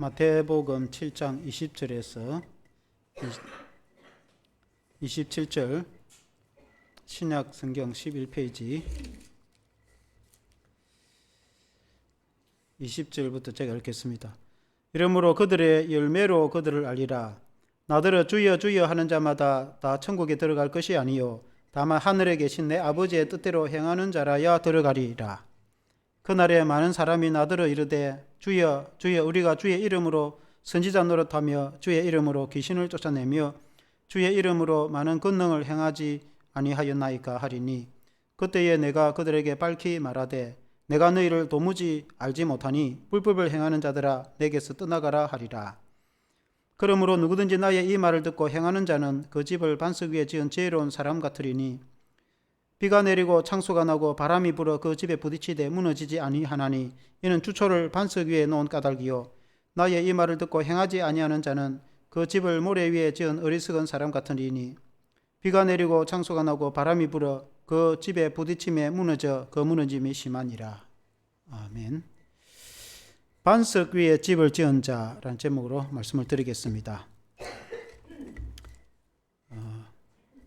마태복음 7장 20절에서 27절, 신약 성경 11페이지 20절부터 제가 읽겠습니다. 이러므로 그들의 열매로 그들을 알리라. 나더러 주여 주여 하는 자마다 다 천국에 들어갈 것이 아니요 다만 하늘에 계신 내 아버지의 뜻대로 행하는 자라야 들어가리라. 그날에 많은 사람이 나더러 이르되 주여 주여 우리가 주의 이름으로 선지자 노릇하며 주의 이름으로 귀신을 쫓아내며 주의 이름으로 많은 권능을 행하지 아니하였나이까 하리니, 그때에 내가 그들에게 밝히 말하되 내가 너희를 도무지 알지 못하니 불법을 행하는 자들아 내게서 떠나가라 하리라. 그러므로 누구든지 나의 이 말을 듣고 행하는 자는 그 집을 반석 위에 지은 지혜로운 사람 같으리니, 비가 내리고 창수가 나고 바람이 불어 그 집에 부딪히되 무너지지 아니하나니 이는 주초를 반석 위에 놓은 까닭이요 나의 이 말을 듣고 행하지 아니하는 자는 그 집을 모래 위에 지은 어리석은 사람 같으리니, 비가 내리고 창수가 나고 바람이 불어 그 집에 부딪힘에 무너져 그 무너짐이 심하니라. 아멘. 반석 위에 집을 지은 자라는 제목으로 말씀을 드리겠습니다.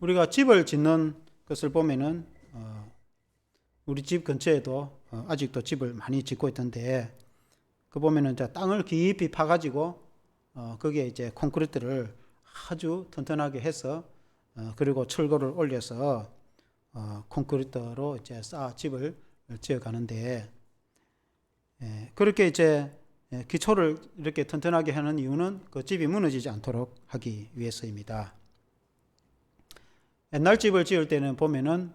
우리가 집을 짓는 것을 보면은 우리 집 근처에도 아직도 집을 많이 짓고 있던데, 그 보면은 이제 땅을 깊이 파가지고 거기에 이제 콘크리트를 아주 튼튼하게 해서 그리고 철골을 올려서 콘크리트로 이제 쌓아 집을 지어 가는데, 그렇게 이제 기초를 이렇게 튼튼하게 하는 이유는 그 집이 무너지지 않도록 하기 위해서입니다. 옛날 집을 지을 때는 보면은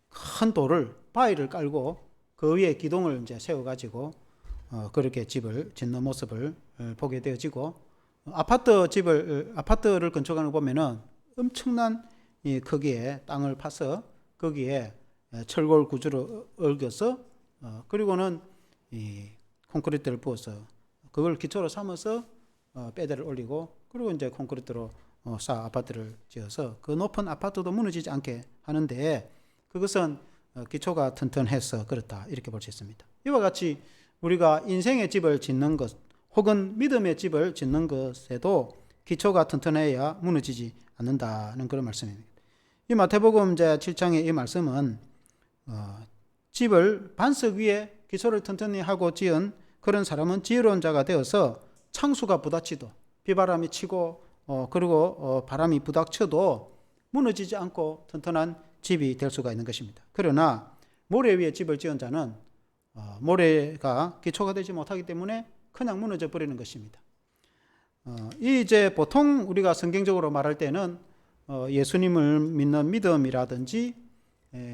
큰 돌을 바위를 깔고 그 위에 기둥을 이제 세워가지고 그렇게 집을 짓는 모습을 보게 되어지고, 아파트를 건축하는 거 보면은 엄청난 이 크기의 땅을 파서 거기에 철골 구조를 얽어서 그리고는 이 콘크리트를 부어서 그걸 기초로 삼아서 배대를 올리고 그리고 이제 콘크리트로 쌓아 아파트를 지어서 그 높은 아파트도 무너지지 않게 하는데, 그것은 기초가 튼튼해서 그렇다 이렇게 볼 수 있습니다. 이와 같이 우리가 인생의 집을 짓는 것 혹은 믿음의 집을 짓는 것에도 기초가 튼튼해야 무너지지 않는다는 그런 말씀입니다. 이 마태복음 제 7장의 이 말씀은 집을 반석 위에 기초를 튼튼히 하고 지은 그런 사람은 지혜로운 자가 되어서 창수가 부딪히도 비바람이 치고 그리고 바람이 부닥쳐도 무너지지 않고 튼튼한 집이 될 수가 있는 것입니다. 그러나 모래 위에 집을 지은 자는 모래가 기초가 되지 못하기 때문에 그냥 무너져 버리는 것입니다. 이제 보통 우리가 성경적으로 말할 때는 예수님을 믿는 믿음이라든지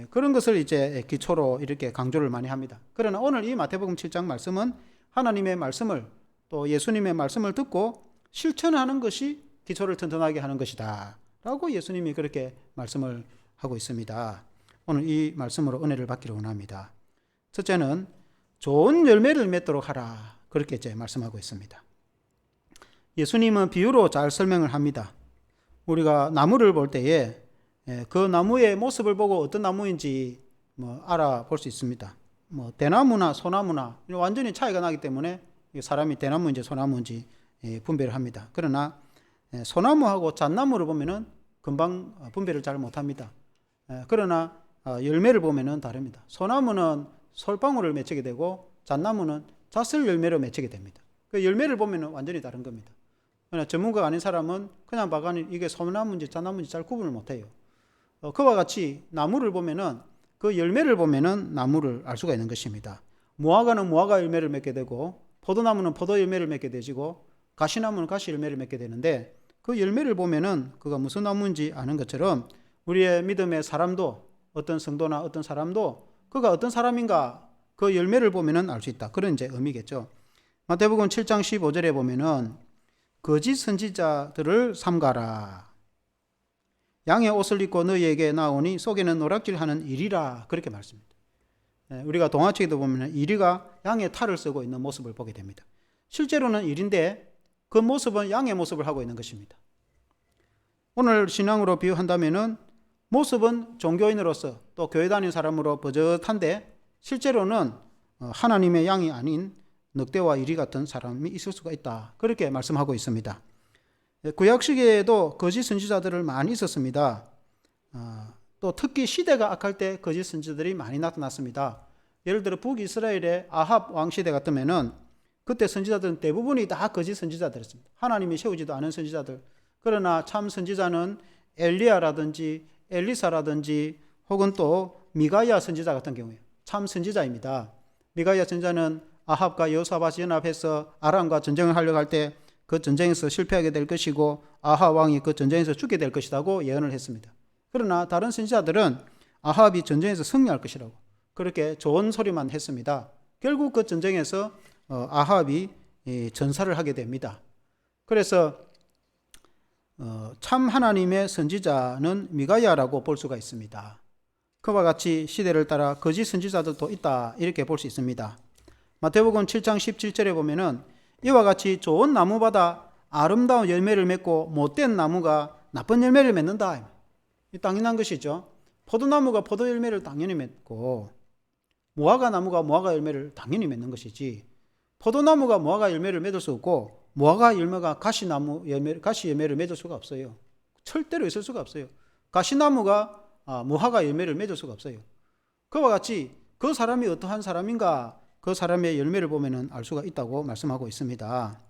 그런 것을 이제 기초로 이렇게 강조를 많이 합니다. 그러나 오늘 이 마태복음 7장 말씀은 하나님의 말씀을 또 예수님의 말씀을 듣고 실천하는 것이 기초를 튼튼하게 하는 것이다 라고 예수님이 그렇게 말씀을 하고 있습니다. 오늘 이 말씀으로 은혜를 받기를 원합니다. 첫째는 좋은 열매를 맺도록 하라, 그렇게 이제 말씀하고 있습니다. 예수님은 비유로 잘 설명을 합니다. 우리가 나무를 볼 때에 그 나무의 모습을 보고 어떤 나무인지 알아볼 수 있습니다. 대나무나 소나무나 완전히 차이가 나기 때문에 사람이 대나무인지 소나무인지 분별을 합니다. 그러나 소나무하고 잣나무를 보면은 금방 분별을 잘 못합니다. 그러나 열매를 보면은 다릅니다. 소나무는 솔방울을 맺히게 되고 잣나무는 잣을 열매로 맺히게 됩니다. 그 열매를 보면은 완전히 다른 겁니다. 그러나 전문가가 아닌 사람은 그냥 봐가니 이게 소나무인지 잣나무인지 잘 구분을 못해요. 그와 같이 나무를 보면은 그 열매를 보면은 나무를 알 수가 있는 것입니다. 무화과는 무화과 열매를 맺게 되고 포도나무는 포도 열매를 맺게 되지고 가시나무는 가시 열매를 맺게 되는데, 그 열매를 보면은 그가 무슨 나무인지 아는 것처럼 우리의 믿음의 사람도, 어떤 성도나 어떤 사람도 그가 어떤 사람인가 그 열매를 보면은 알 수 있다, 그런 이제 의미겠죠. 마태복음 7장 15절에 보면은 거짓 선지자들을 삼가라. 양의 옷을 입고 너희에게 나오니 속에는 노략질하는 이리라, 그렇게 말씀합니다. 우리가 동화책에도 보면 이리가 양의 탈을 쓰고 있는 모습을 보게 됩니다. 실제로는 이리인데 그 모습은 양의 모습을 하고 있는 것입니다. 오늘 신앙으로 비유한다면은 모습은 종교인으로서 또 교회 다니는 사람으로 버젓한데 실제로는 하나님의 양이 아닌 늑대와 이리 같은 사람이 있을 수가 있다. 그렇게 말씀하고 있습니다. 구약 시기에도 거짓 선지자들을 많이 있었습니다. 또 특히 시대가 악할 때 거짓 선지자들이 많이 나타났습니다. 예를 들어 북이스라엘의 아합 왕 시대 같으면은 그때 선지자들은 대부분이 다 거짓 선지자들이었습니다. 하나님이 세우지도 않은 선지자들. 그러나 참 선지자는 엘리야라든지 엘리사라든지 혹은 또 미가야 선지자 같은 경우에 참 선지자입니다. 미가야 선지자는 아합과 여호사밧이 연합해서 아람과 전쟁을 하려고 할 때 그 전쟁에서 실패하게 될 것이고 아합 왕이 그 전쟁에서 죽게 될 것이라고 예언을 했습니다. 그러나 다른 선지자들은 아합이 전쟁에서 승리할 것이라고 그렇게 좋은 소리만 했습니다. 결국 그 전쟁에서 아합이 전사를 하게 됩니다. 그래서 참 하나님의 선지자는 미가야라고 볼 수가 있습니다. 그와 같이 시대를 따라 거짓 선지자들도 있다 이렇게 볼 수 있습니다. 마태복음 7장 17절에 보면은 이와 같이 좋은 나무마다 아름다운 열매를 맺고 못된 나무가 나쁜 열매를 맺는다. 당연한 것이죠. 포도나무가 포도 열매를 당연히 맺고 무화과 나무가 무화과 열매를 당연히 맺는 것이지 포도나무가 무화과 열매를 맺을 수 없고 무화과 열매가 가시 열매를 맺을 수가 없어요. 절대로 있을 수가 없어요. 가시나무가 무화과 열매를 맺을 수가 없어요. 그와 같이 그 사람이 어떠한 사람인가 그 사람의 열매를 보면 알 수가 있다고 말씀하고 있습니다.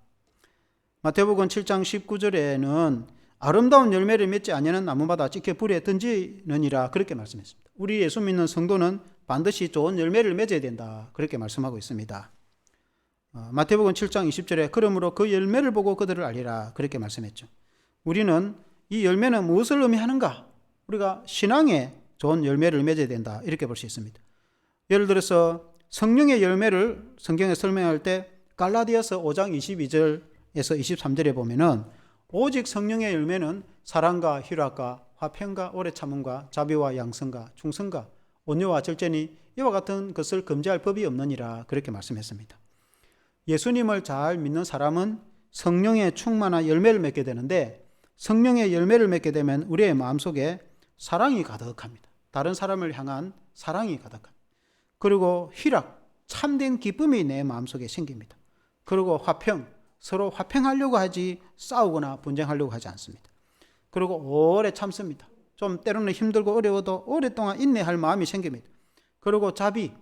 마태복음 7장 19절에는 아름다운 열매를 맺지 아니하는 나무마다 찍혀 불에 던지느니라 그렇게 말씀했습니다. 우리 예수 믿는 성도는 반드시 좋은 열매를 맺어야 된다 그렇게 말씀하고 있습니다. 마태복음 7장 20절에 그러므로 그 열매를 보고 그들을 알리라 그렇게 말씀했죠. 우리는 이 열매는 무엇을 의미하는가? 우리가 신앙에 좋은 열매를 맺어야 된다 이렇게 볼 수 있습니다. 예를 들어서 성령의 열매를 성경에 설명할 때 갈라디아서 5장 22절에서 23절에 보면은 오직 성령의 열매는 사랑과 희락과 화평과 오래 참음과 자비와 양성과 충성과 온유와 절제니 이와 같은 것을 금지할 법이 없느니라 그렇게 말씀했습니다. 예수님을 잘 믿는 사람은 성령의 충만한 열매를 맺게 되는데 성령의 열매를 맺게 되면 우리의 마음속에 사랑이 가득합니다. 다른 사람을 향한 사랑이 가득합니다. 그리고 희락, 참된 기쁨이 내 마음속에 생깁니다. 그리고 화평, 서로 화평하려고 하지 싸우거나 분쟁하려고 하지 않습니다. 그리고 오래 참습니다. 좀 때로는 힘들고 어려워도 오랫동안 인내할 마음이 생깁니다. 그리고 자비,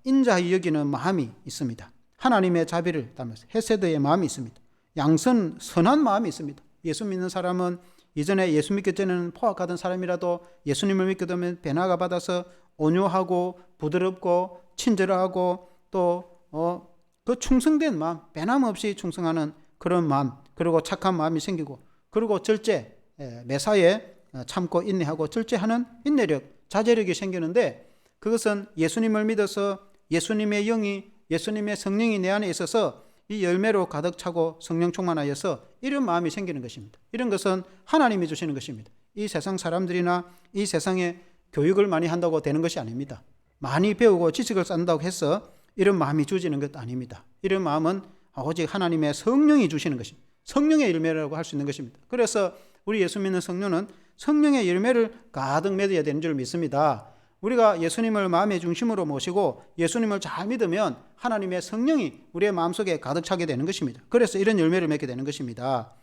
인자히 여기는 마음이 있습니다. 하나님의 자비를 따르면서 헤세드의 마음이 있습니다. 양선, 선한 마음이 있습니다. 예수 믿는 사람은 이전에 예수 믿기 전에는 포악하던 사람이라도 예수님을 믿게 되면 변화가 받아서 온유하고 부드럽고 친절하고 또 그 충성된 마음, 변함없이 충성하는 그런 마음, 그리고 착한 마음이 생기고 그리고 절제, 매사에 참고 인내하고 절제하는 인내력, 자제력이 생기는데 그것은 예수님을 믿어서 예수님의 영이 예수님의 성령이 내 안에 있어서 이 열매로 가득 차고 성령 충만하여서 이런 마음이 생기는 것입니다. 이런 것은 하나님이 주시는 것입니다. 이 세상 사람들이나 이 세상에 교육을 많이 한다고 되는 것이 아닙니다. 많이 배우고 지식을 쌓는다고 해서 이런 마음이 주어지는 것 아닙니다. 이런 마음은 오직 하나님의 성령이 주시는 것입니다. 성령의 열매라고 할 수 있는 것입니다. 그래서 우리 예수 믿는 성도는 성령의 열매를 가득 맺어야 되는 줄 믿습니다. 우리가 예수님을 마음의 중심으로 모시고 예수님을 잘 믿으면 하나님의 성령이 우리의 마음속에 가득 차게 되는 것입니다. 그래서 이런 열매를 맺게 되는 것입니다.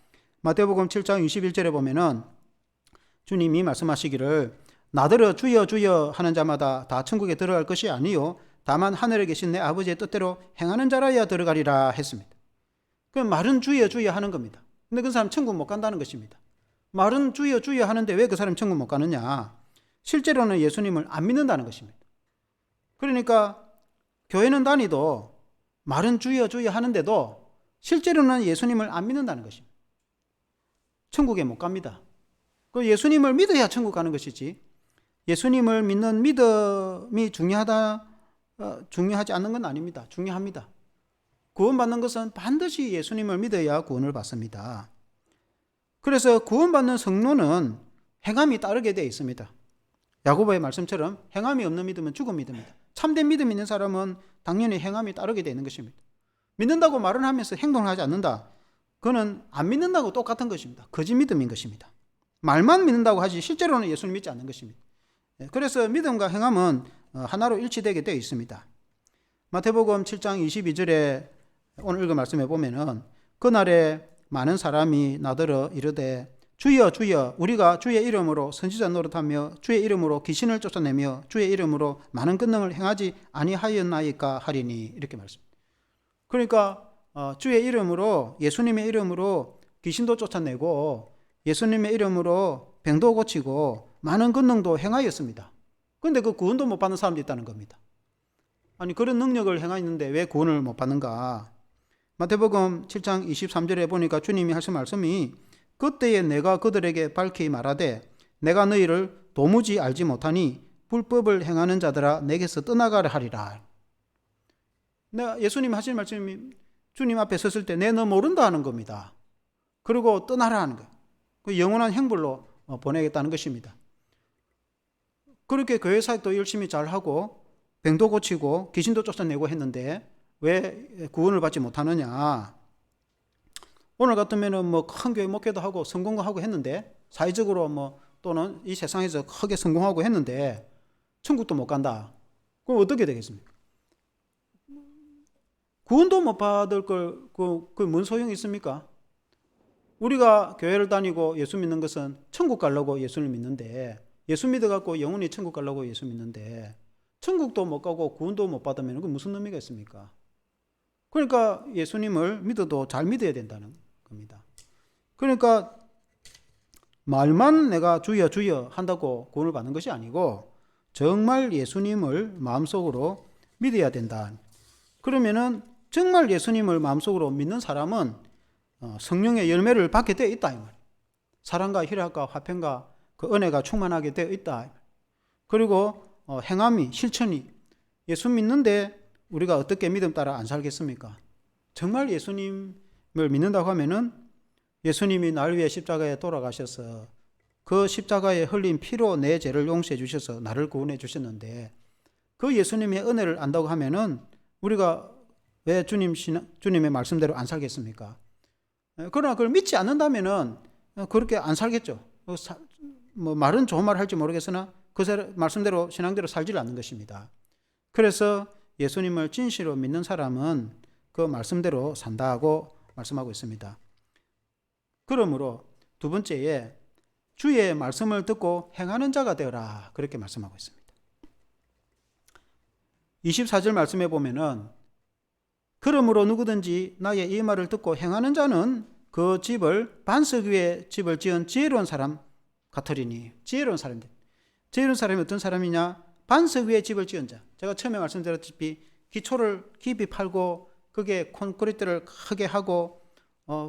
마태복음 7장 21절에 보면은 주님이 말씀하시기를 나더러 주여 주여 하는 자마다 다 천국에 들어갈 것이 아니요 다만 하늘에 계신 내 아버지의 뜻대로 행하는 자라야 들어가리라 했습니다. 그 말은 주여 주여 하는 겁니다. 근데 그 사람 천국 못 간다는 것입니다. 말은 주여 주여 하는데 왜 그 사람 천국 못 가느냐? 실제로는 예수님을 안 믿는다는 것입니다. 그러니까 교회는 다니도 말은 주여 주여 하는데도 실제로는 예수님을 안 믿는다는 것입니다. 천국에 못 갑니다. 그 예수님을 믿어야 천국 가는 것이지 예수님을 믿는 믿음이 중요하지 않는 건 아닙니다. 중요합니다. 구원받는 것은 반드시 예수님을 믿어야 구원을 받습니다. 그래서 구원받는 성도는 행함이 따르게 되어 있습니다. 야고보의 말씀처럼 행함이 없는 믿음은 죽은 믿음입니다. 참된 믿음 있는 사람은 당연히 행함이 따르게 되는 것입니다. 믿는다고 말을 하면서 행동을 하지 않는다. 그거는 안 믿는다고 똑같은 것입니다. 거짓 믿음인 것입니다. 말만 믿는다고 하지 실제로는 예수를 믿지 않는 것입니다. 그래서 믿음과 행함은 하나로 일치되게 되어 있습니다. 마태복음 7장 22절에 오늘 읽은 말씀에 보면은 그날에 많은 사람이 나더러 이르되 주여 주여 우리가 주의 이름으로 선지자 노릇하며 주의 이름으로 귀신을 쫓아내며 주의 이름으로 많은 권능을 행하지 아니하였나이까 하리니 이렇게 말씀. 그러니까 주의 이름으로 예수님의 이름으로 귀신도 쫓아내고 예수님의 이름으로 병도 고치고 많은 권능도 행하였습니다. 그런데 그 구원도 못 받는 사람도 있다는 겁니다. 아니 그런 능력을 행하였는데 왜 구원을 못 받는가? 마태복음 7장 23절에 보니까 주님이 하신 말씀이 그때에 내가 그들에게 밝히 말하되 내가 너희를 도무지 알지 못하니 불법을 행하는 자들아 내게서 떠나가라 하리라. 예수님이 하신 말씀이 주님 앞에 섰을 때 내 너 모른다 하는 겁니다. 그리고 떠나라 하는 거예요. 그 영원한 형벌로 보내겠다는 것입니다. 그렇게 교회 사역도 열심히 잘하고 병도 고치고 귀신도 쫓아내고 했는데 왜 구원을 받지 못하느냐? 오늘 같으면은 뭐 큰 교회 목회도 하고 성공도 하고 했는데 사회적으로 뭐 또는 이 세상에서 크게 성공하고 했는데 천국도 못 간다. 그럼 어떻게 되겠습니까? 구원도 못 받을 걸 그 뭔 소용이 있습니까? 우리가 교회를 다니고 예수 믿는 것은 천국 가려고 예수를 믿는데 예수 믿어갖고 영원히 천국 가려고 예수 믿는데 천국도 못 가고 구원도 못 받으면 그게 무슨 의미가 있습니까? 그러니까 예수님을 믿어도 잘 믿어야 된다는 겁니다. 그러니까 말만 내가 주여 주여 한다고 구원을 받는 것이 아니고 정말 예수님을 마음속으로 믿어야 된다. 그러면은 정말 예수님을 마음속으로 믿는 사람은 성령의 열매를 받게 되어 있다. 이 말. 사랑과 희락과 화평과 그 은혜가 충만하게 되어 있다. 그리고 행함이 실천이 예수 믿는데 우리가 어떻게 믿음 따라 안 살겠습니까? 정말 예수님을 믿는다고 하면은 예수님이 날 위해 십자가에 돌아가셔서 그 십자가에 흘린 피로 내 죄를 용서해 주셔서 나를 구원해 주셨는데 그 예수님의 은혜를 안다고 하면은 우리가 왜 주님의 말씀대로 안 살겠습니까? 그러나 그걸 믿지 않는다면은 그렇게 안 살겠죠. 뭐 말은 좋은 말 할지 모르겠으나 그 말씀대로 신앙대로 살지를 않는 것입니다. 그래서 예수님을 진실로 믿는 사람은 그 말씀대로 산다고 말씀하고 있습니다. 그러므로 두 번째에 주의 말씀을 듣고 행하는 자가 되어라 그렇게 말씀하고 있습니다. 24절 말씀에 보면은 그러므로 누구든지 나의 이 말을 듣고 행하는 자는 그 집을 반석 위에 집을 지은 지혜로운 사람 같으리니. 지혜로운 사람들. 지혜로운 사람이 어떤 사람이냐? 반석 위에 집을 지은 자. 제가 처음에 말씀드렸다시피 기초를 깊이 팔고 거기에 콘크리트를 크게 하고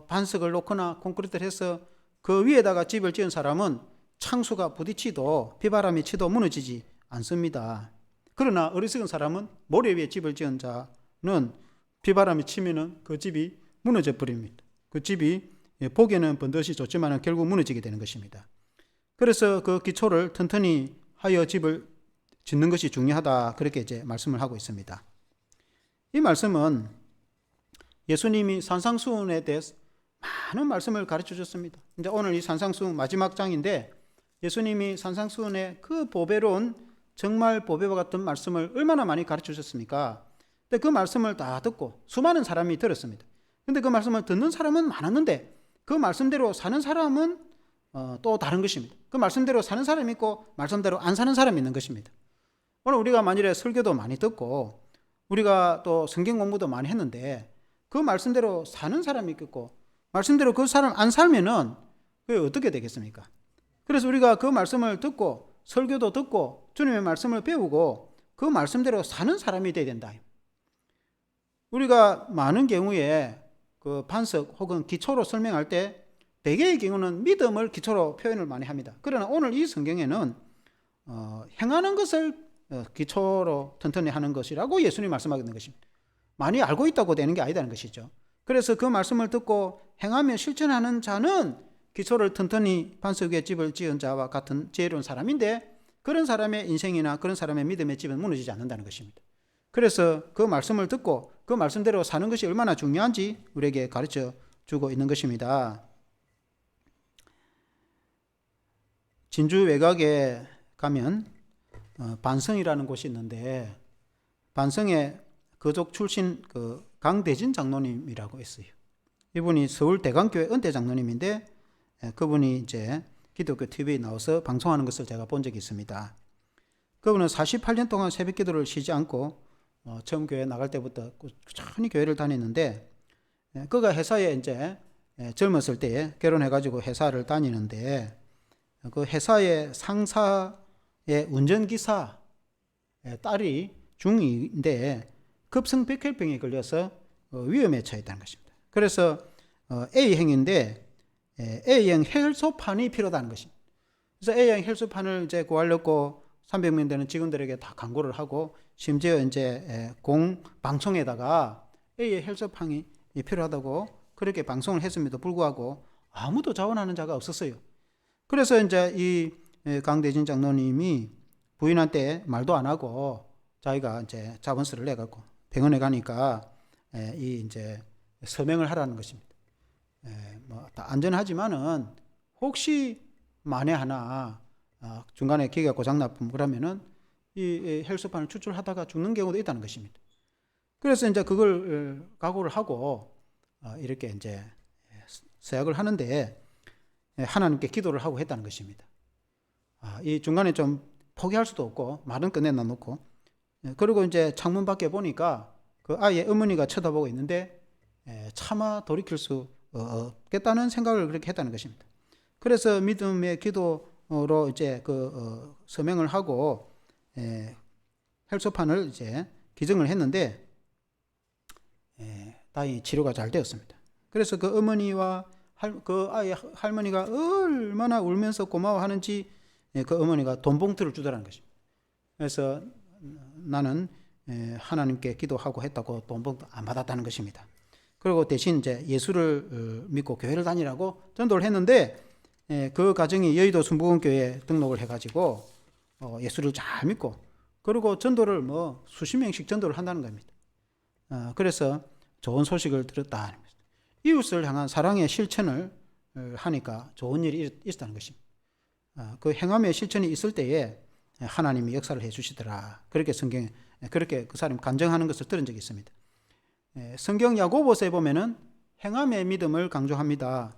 반석을 놓거나 콘크리트를 해서 그 위에다가 집을 지은 사람은 창수가 부딪히도 비바람이 치도 무너지지 않습니다. 그러나 어리석은 사람은 모래 위에 집을 지은 자는 비바람이 치면은 그 집이 무너져 버립니다. 그 집이 보기에는 번듯이 좋지만 결국 무너지게 되는 것입니다. 그래서 그 기초를 튼튼히 하여 집을 짓는 것이 중요하다. 그렇게 이제 말씀을 하고 있습니다. 이 말씀은 예수님이 산상수훈에 대해서 많은 말씀을 가르쳐 주셨습니다. 이제 오늘 이 산상수훈 마지막 장인데 예수님이 산상수훈의 그 보배로운 정말 보배와 같은 말씀을 얼마나 많이 가르쳐 주셨습니까? 근데 그 말씀을 다 듣고 수많은 사람이 들었습니다. 근데 그 말씀을 듣는 사람은 많았는데 그 말씀대로 사는 사람은 또 다른 것입니다. 그 말씀대로 사는 사람이 있고 말씀대로 안 사는 사람이 있는 것입니다. 오늘 우리가 만일에 설교도 많이 듣고 우리가 또 성경 공부도 많이 했는데 그 말씀대로 사는 사람이 있겠고 말씀대로 그 사람 안 살면은 그게 어떻게 되겠습니까? 그래서 우리가 그 말씀을 듣고 설교도 듣고 주님의 말씀을 배우고 그 말씀대로 사는 사람이 되어야 된다. 우리가 많은 경우에 그 반석 혹은 기초로 설명할 때 대개의 경우는 믿음을 기초로 표현을 많이 합니다. 그러나 오늘 이 성경에는 행하는 것을 기초로 튼튼히 하는 것이라고 예수님이 말씀하고 있는 것입니다. 많이 알고 있다고 되는 게 아니다는 것이죠. 그래서 그 말씀을 듣고 행하며 실천하는 자는 기초를 튼튼히 반석 위에 집을 지은 자와 같은 지혜로운 사람인데 그런 사람의 인생이나 그런 사람의 믿음의 집은 무너지지 않는다는 것입니다. 그래서 그 말씀을 듣고 그 말씀대로 사는 것이 얼마나 중요한지 우리에게 가르쳐 주고 있는 것입니다. 진주 외곽에 가면 반성이라는 곳이 있는데 반성에 거족 출신 그 강대진 장로님이라고 있어요. 이분이 서울 대강교회 은퇴 장로님인데 그분이 이제 기독교 TV에 나와서 방송하는 것을 제가 본 적이 있습니다. 그분은 48년 동안 새벽 기도를 쉬지 않고 처음 교회 나갈 때부터 꾸준히 교회를 다녔는데 그가 회사에 이제 젊었을 때에 결혼해가지고 회사를 다니는데 그 회사의 상사의 운전기사 딸이 중2인데 급성백혈병에 걸려서 위험에 처했다는 것입니다. 그래서 A형인데 A형 혈소판이 필요하다는 것입니다. 그래서 A형 혈소판을 이제 구하려고 300명 되는 직원들에게 다 광고를 하고 심지어 이제 공방송에다가 A의 혈소판이 필요하다고 그렇게 방송을 했음에도 불구하고 아무도 자원하는 자가 없었어요. 그래서 이제 이 강대진 장로님이 부인한테 말도 안 하고 자기가 이제 자본서를 내갖고 병원에 가니까 이 이제 서명을 하라는 것입니다. 뭐 다 안전하지만은 혹시 만에 하나 중간에 기계가 고장 나면 그러면은 이 혈소판을 추출하다가 죽는 경우도 있다는 것입니다. 그래서 이제 그걸 각오를 하고 이렇게 이제 서약을 하는데 하나님께 기도를 하고 했다는 것입니다. 이 중간에 좀 포기할 수도 없고 말은 끝내놔 놓고 그리고 이제 창문 밖에 보니까 그 아이의 어머니가 쳐다보고 있는데 차마 돌이킬 수 없겠다는 생각을 그렇게 했다는 것입니다. 그래서 믿음의 기도로 이제 그 서명을 하고 혈소판을 이제 기증을 했는데 다행히 치료가 잘 되었습니다. 그래서 그 어머니와 그 아이 할머니가 얼마나 울면서 고마워하는지 그 어머니가 돈 봉투를 주더라는 것입니다. 그래서 나는 하나님께 기도하고 했다고 돈 봉투 안 받았다는 것입니다. 그리고 대신 이제 예수를 믿고 교회를 다니라고 전도를 했는데 그 가정이 여의도 순복음교회에 등록을 해가지고 예수를 잘 믿고 그리고 전도를 뭐 수십 명씩 전도를 한다는 겁니다. 그래서 좋은 소식을 들었다. 이웃을 향한 사랑의 실천을 하니까 좋은 일이 있었다는 것입니다. 그 행함의 실천이 있을 때에 하나님이 역사를 해주시더라. 그렇게 성경에 그렇게 그 사람이 간증하는 것을 들은 적이 있습니다. 성경 야고보서에 보면은 행함의 믿음을 강조합니다.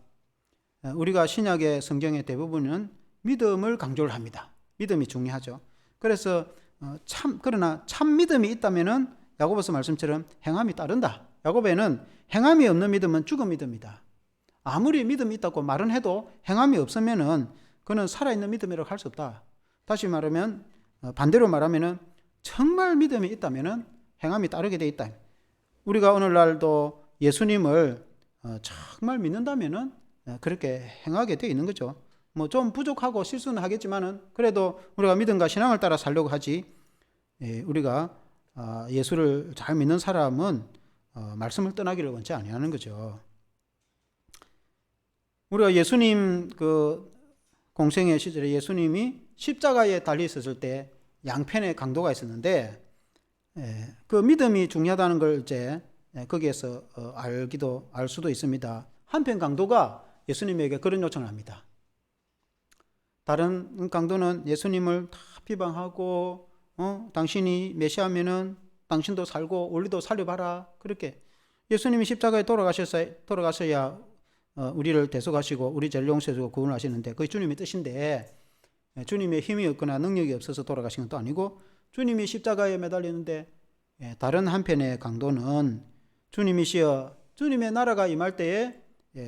우리가 신약의 성경의 대부분은 믿음을 강조를 합니다. 믿음이 중요하죠. 그래서 그러나 참 믿음이 있다면은 야고보서 말씀처럼 행함이 따른다. 야고보에는 행함이 없는 믿음은 죽은 믿음이다. 아무리 믿음이 있다고 말은 해도 행함이 없으면은 그는 살아있는 믿음이라고 할 수 없다. 다시 말하면 반대로 말하면은 정말 믿음이 있다면은 행함이 따르게 돼 있다. 우리가 오늘날도 예수님을 정말 믿는다면은 그렇게 행하게 돼 있는 거죠. 뭐 좀 부족하고 실수는 하겠지만은 그래도 우리가 믿음과 신앙을 따라 살려고 하지. 우리가 예수를 잘 믿는 사람은 말씀을 떠나기를 원치 아니하는 거죠. 우리가 예수님 그 공생의 시절에 예수님이 십자가에 달려 있었을 때 양편의 강도가 있었는데 그 믿음이 중요하다는 걸 이제 거기에서 알 수도 있습니다. 한편 강도가 예수님에게 그런 요청을 합니다. 다른 강도는 예수님을 다 비방하고 당신이 메시아면은 당신도 살고 우리도 살려봐라. 그렇게 예수님이 십자가에 돌아가셔야 우리를 대속하시고 우리 죄를 용서해주고 구원하시는데 그게 주님의 뜻인데 주님의 힘이 없거나 능력이 없어서 돌아가신 것도 아니고 주님이 십자가에 매달리는데 다른 한편의 강도는 주님이시여 주님의 나라가 임할 때에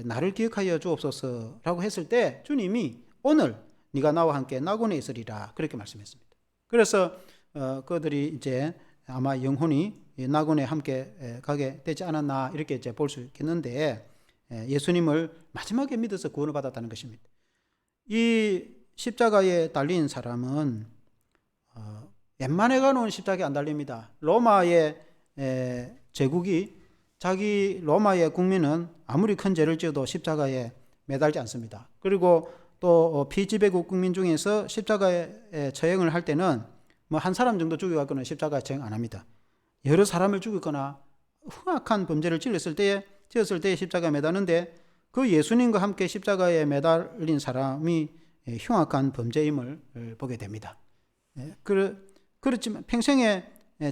나를 기억하여 주옵소서라고 했을 때 주님이 오늘 네가 나와 함께 낙원에 있으리라 그렇게 말씀했습니다. 그래서 그들이 이제 아마 영혼이 낙원에 함께 가게 되지 않았나 이렇게 이제 볼 수 있겠는데 예수님을 마지막에 믿어서 구원을 받았다는 것입니다. 이 십자가에 달린 사람은 웬만해 가놓은 십자가에 안 달립니다. 로마의 제국이 자기 로마의 국민은 아무리 큰 죄를 지어도 십자가에 매달지 않습니다. 그리고 또 피지배국 국민 중에서 십자가에 처형을 할 때는 뭐 한 사람 정도 죽여갖고는 십자가에 처형 안 합니다. 여러 사람을 죽이거나 흉악한 범죄를 지었을 때에 십자가에 매다는데 그 예수님과 함께 십자가에 매달린 사람이 흉악한 범죄임을 보게 됩니다. 그렇지만 평생에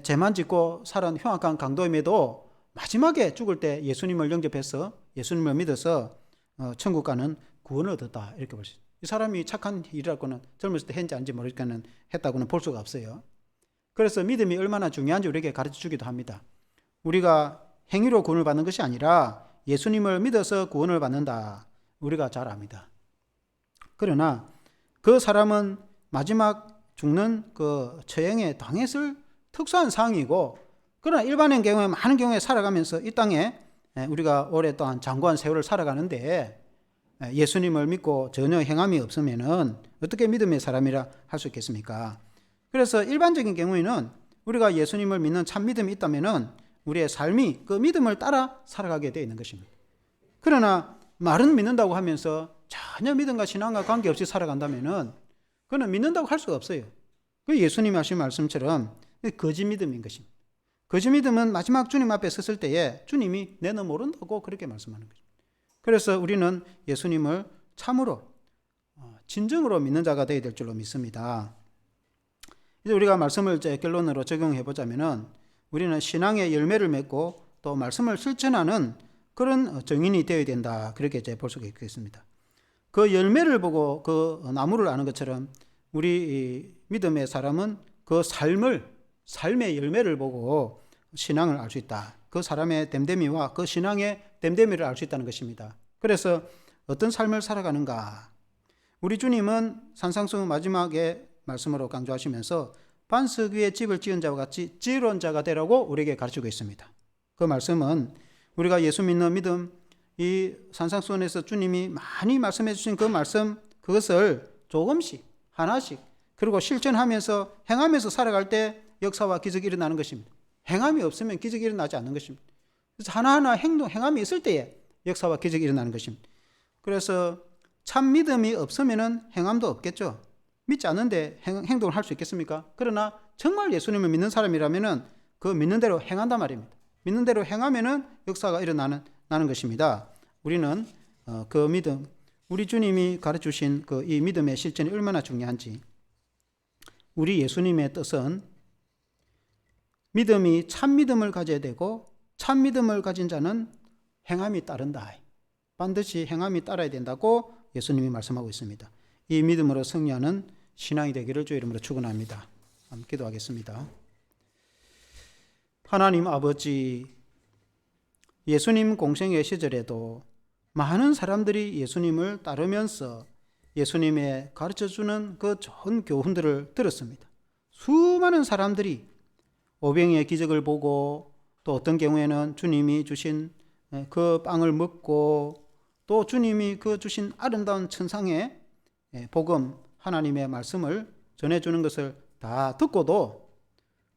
죄만 짓고 살은 흉악한 강도임에도 마지막에 죽을 때 예수님을 영접해서 예수님을 믿어서 천국 가는 구원을 얻었다. 이렇게 볼 수 있습니다. 이 사람이 착한 일이라고는 젊었을 때 했는지 아닌지 모르겠지만 했다고는 볼 수가 없어요. 그래서 믿음이 얼마나 중요한지 우리에게 가르쳐 주기도 합니다. 우리가 행위로 구원을 받는 것이 아니라 예수님을 믿어서 구원을 받는다. 우리가 잘 압니다. 그러나 그 사람은 마지막 죽는 그 처형에 당했을 특수한 상황이고, 그러나 일반인 경우에 많은 경우에 살아가면서 이 땅에 우리가 오랫동안 장구한 세월을 살아가는데 예수님을 믿고 전혀 행함이 없으면은 어떻게 믿음의 사람이라 할 수 있겠습니까? 그래서 일반적인 경우에는 우리가 예수님을 믿는 참 믿음이 있다면은 우리의 삶이 그 믿음을 따라 살아가게 되어 있는 것입니다. 그러나 말은 믿는다고 하면서 전혀 믿음과 신앙과 관계없이 살아간다면은 그는 믿는다고 할 수가 없어요. 그 예수님이 하신 말씀처럼 거짓 믿음인 것입니다. 거짓 믿음은 마지막 주님 앞에 섰을 때에 주님이 내는 모른다고 그렇게 말씀하는 것입니다. 그래서 우리는 예수님을 참으로 진정으로 믿는 자가 되어야 될 줄로 믿습니다. 이제 우리가 말씀을 결론으로 적용해 보자면은 우리는 신앙의 열매를 맺고 또 말씀을 실천하는 그런 증인이 되어야 된다. 그렇게 볼 수가 있겠습니다. 그 열매를 보고 그 나무를 아는 것처럼 우리 믿음의 사람은 그 삶의 열매를 보고 신앙을 알 수 있다. 그 사람의 됨됨이와 그 신앙의 됨됨이를 알 수 있다는 것입니다. 그래서 어떤 삶을 살아가는가? 우리 주님은 산상수훈 마지막에 말씀으로 강조하시면서 반석 위에 집을 지은 자와 같이 지혜로운 자가 되라고 우리에게 가르치고 있습니다. 그 말씀은 우리가 예수 믿는 믿음, 이 산상수훈에서 주님이 많이 말씀해 주신 그 말씀, 그것을 조금씩 하나씩 그리고 실천하면서 행하면서 살아갈 때 역사와 기적이 일어나는 것입니다. 행함이 없으면 기적이 일어나지 않는 것입니다. 그래서 하나하나 행함이 있을 때에 역사와 기적이 일어나는 것입니다. 그래서 참 믿음이 없으면 행함도 없겠죠. 믿지 않는데 행동을 할 수 있겠습니까? 그러나 정말 예수님을 믿는 사람이라면 그 믿는 대로 행한단 말입니다. 믿는 대로 행하면 역사가 일어나는 것입니다. 우리는 그 믿음, 우리 주님이 가르쳐주신 그 이 믿음의 실천이 얼마나 중요한지, 우리 예수님의 뜻은 믿음이 참 믿음을 가져야 되고 참 믿음을 가진 자는 행함이 따른다. 반드시 행함이 따라야 된다고 예수님이 말씀하고 있습니다. 이 믿음으로 승리하는 신앙이 되기를 주의 이름으로 축원합니다. 함께 기도하겠습니다. 하나님 아버지, 예수님 공생의 시절에도 많은 사람들이 예수님을 따르면서 예수님의 가르쳐주는 그 좋은 교훈들을 들었습니다. 수많은 사람들이 오병이의 기적을 보고 또 어떤 경우에는 주님이 주신 그 빵을 먹고 또 주님이 그 주신 아름다운 천상의 복음, 하나님의 말씀을 전해주는 것을 다 듣고도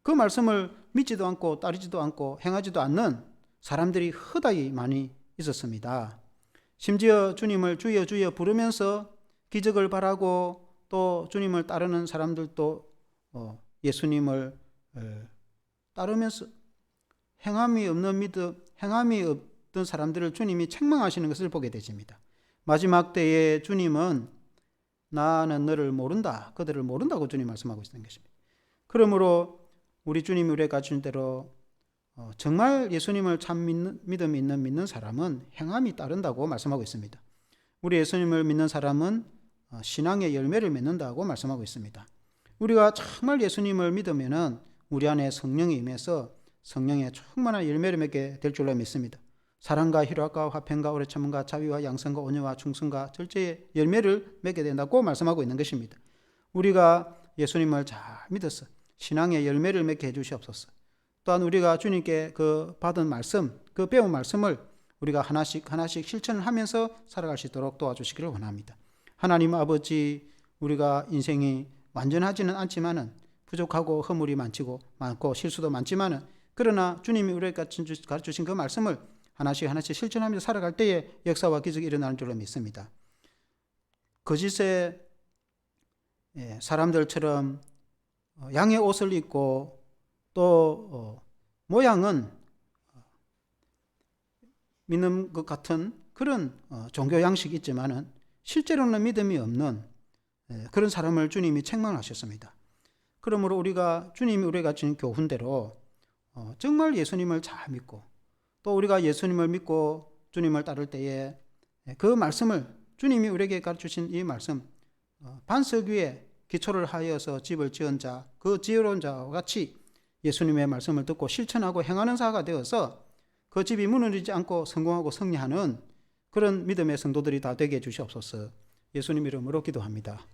그 말씀을 믿지도 않고 따르지도 않고 행하지도 않는 사람들이 허다히 많이 있었습니다. 심지어 주님을 주여 주여 부르면서 기적을 바라고 또 주님을 따르는 사람들도 예수님을 따르면서 행함이 없는 믿음, 행함이 없던 사람들을 주님이 책망하시는 것을 보게 되십니다. 마지막 때에 주님은 나는 너를 모른다, 그들을 모른다고 주님 말씀하고 있는 것입니다. 그러므로 우리 주님이 우리에게 가르친 대로 정말 예수님을 참 믿음이 있는 믿는 사람은 행함이 따른다고 말씀하고 있습니다. 우리 예수님을 믿는 사람은 신앙의 열매를 맺는다고 말씀하고 있습니다. 우리가 정말 예수님을 믿으면은 우리 안에 성령이 임해서 성령의 충만한 열매를 맺게 될 줄로 믿습니다. 사랑과 희락과 화평과 오래 참음과 자비와 양선과 온유와 충성과 절제의 열매를 맺게 된다고 말씀하고 있는 것입니다. 우리가 예수님을 잘 믿어서 신앙의 열매를 맺게 해주시옵소서. 또한 우리가 주님께 그 받은 말씀, 그 배운 말씀을 우리가 하나씩 실천을 하면서 살아갈 수 있도록 도와주시기를 원합니다. 하나님 아버지, 우리가 인생이 완전하지는 않지만은 부족하고 허물이 많고 실수도 많지만은 그러나 주님이 우리에게 가르쳐주신 그 말씀을 하나씩 실천하면서 살아갈 때에 역사와 기적이 일어나는 줄로 믿습니다. 거짓의 사람들처럼 양의 옷을 입고 또 모양은 믿는 것 같은 그런 종교 양식이 있지만은 실제로는 믿음이 없는 그런 사람을 주님이 책망하셨습니다. 그러므로 우리가 주님이 우리가 주신 교훈대로 정말 예수님을 잘 믿고 또 우리가 예수님을 믿고 주님을 따를 때에 그 말씀을 주님이 우리에게 가르쳐주신 이 말씀 반석 위에 기초를 하여서 집을 지은 자, 그 지혜로운 자와 같이 예수님의 말씀을 듣고 실천하고 행하는 자가 되어서 그 집이 무너지지 않고 성공하고 승리하는 그런 믿음의 성도들이 다 되게 해주시옵소서. 예수님 이름으로 기도합니다.